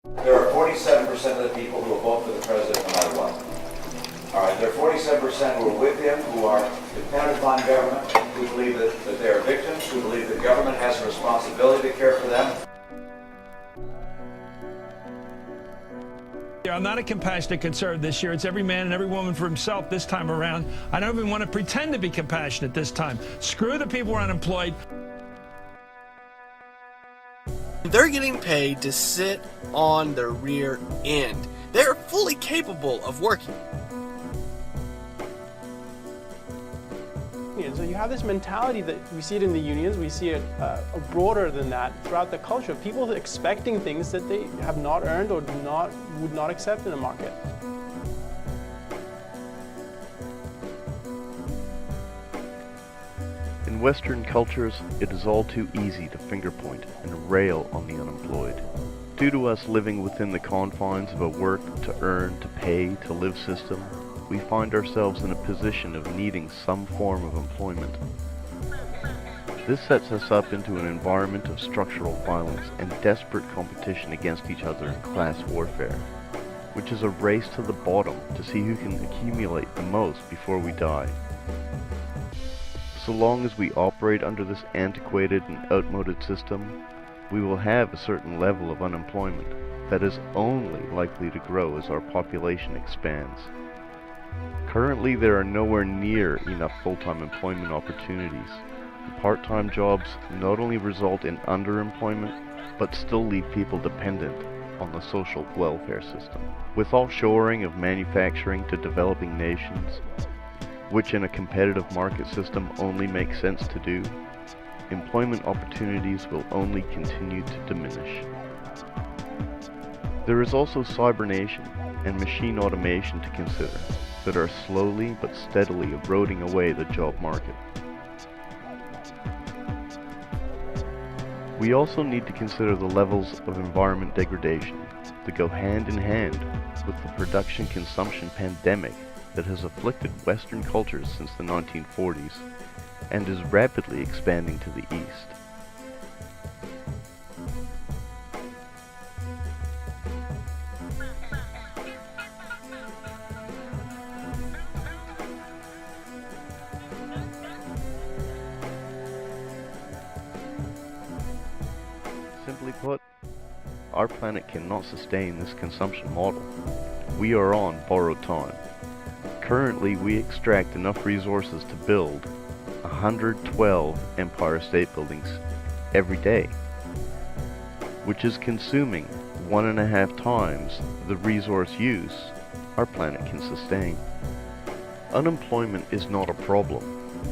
There are 47% of the people who will vote for the president no matter what. All right, there are 47% who are with him, who are dependent upon government, who believe that they are victims, who believe that government has a responsibility to care for them. I'm not a compassionate conservative this year. It's every man and every woman for himself this time around. I don't even want to pretend to be compassionate this time. Screw the people who are unemployed. They're getting paid to sit on the rear end. They're fully capable of working. So you have this mentality that we see it in the unions, we see it broader than that throughout the culture. People expecting things that they have not earned or would not accept in a market. In Western cultures, it is all too easy to finger point and rail on the unemployed. Due to us living within the confines of a work to earn, to pay, to live system, we find ourselves in a position of needing some form of employment. This sets us up into an environment of structural violence and desperate competition against each other in class warfare, which is a race to the bottom to see who can accumulate the most before we die. So long as we operate under this antiquated and outmoded system, we will have a certain level of unemployment that is only likely to grow as our population expands. Currently, there are nowhere near enough full-time employment opportunities. Part-time jobs not only result in underemployment, but still leave people dependent on the social welfare system. With offshoring of manufacturing to developing nations, which in a competitive market system only makes sense to do, employment opportunities will only continue to diminish. There is also cybernation and machine automation to consider that are slowly but steadily eroding away the job market. We also need to consider the levels of environment degradation that go hand in hand with the production-consumption pandemic that has afflicted Western cultures since the 1940s and is rapidly expanding to the East. Simply put, our planet cannot sustain this consumption model. We are on borrowed time. Currently, we extract enough resources to build 112 Empire State Buildings every day, which is consuming 1.5 times the resource use our planet can sustain. Unemployment is not a problem.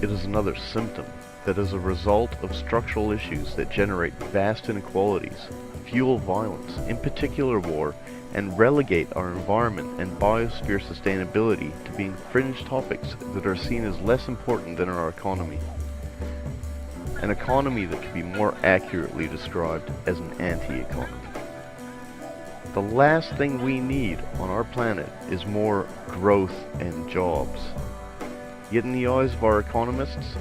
It is another symptom that is a result of structural issues that generate vast inequalities, fuel violence, in particular war, and relegate our environment and biosphere sustainability to being fringe topics that are seen as less important than our economy. An economy that can be more accurately described as an anti-economy. The last thing we need on our planet is more growth and jobs. Yet in the eyes of our economists,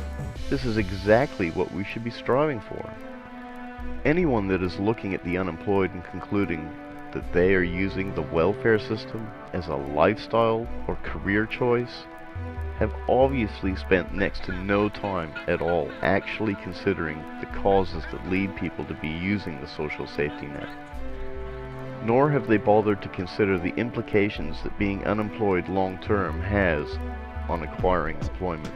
this is exactly what we should be striving for. Anyone that is looking at the unemployed and concluding that they are using the welfare system as a lifestyle or career choice have obviously spent next to no time at all actually considering the causes that lead people to be using the social safety net. Nor have they bothered to consider the implications that being unemployed long-term has on acquiring employment.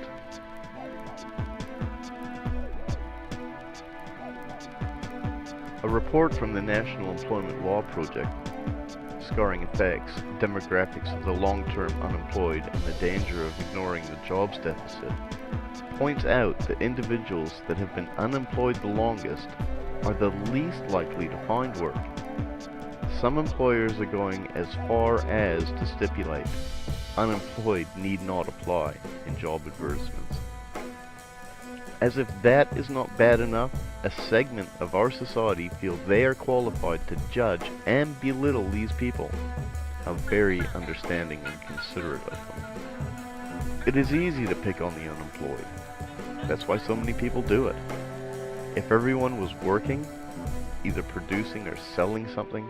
A report from the National Employment Law Project, Scarring Effects, Demographics of the Long-Term Unemployed and the Danger of Ignoring the Jobs Deficit, points out that individuals that have been unemployed the longest are the least likely to find work. Some employers are going as far as to stipulate unemployed need not apply in job advertisements. As if that is not bad enough, a segment of our society feel they are qualified to judge and belittle these people. How very understanding and considerate of them. It is easy to pick on the unemployed. That's why so many people do it. If everyone was working, either producing or selling something,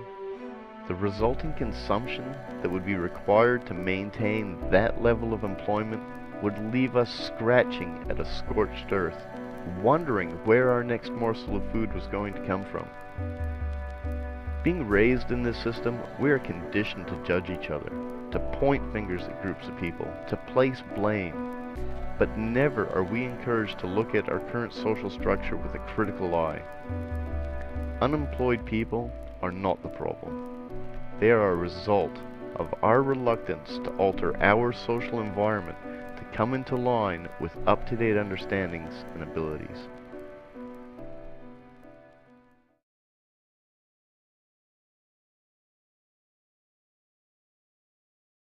The resulting consumption that would be required to maintain that level of employment would leave us scratching at a scorched earth, wondering where our next morsel of food was going to come from. Being raised in this system, we are conditioned to judge each other, to point fingers at groups of people, to place blame. But never are we encouraged to look at our current social structure with a critical eye. Unemployed people are not the problem. They are a result of our reluctance to alter our social environment to come into line with up-to-date understandings and abilities.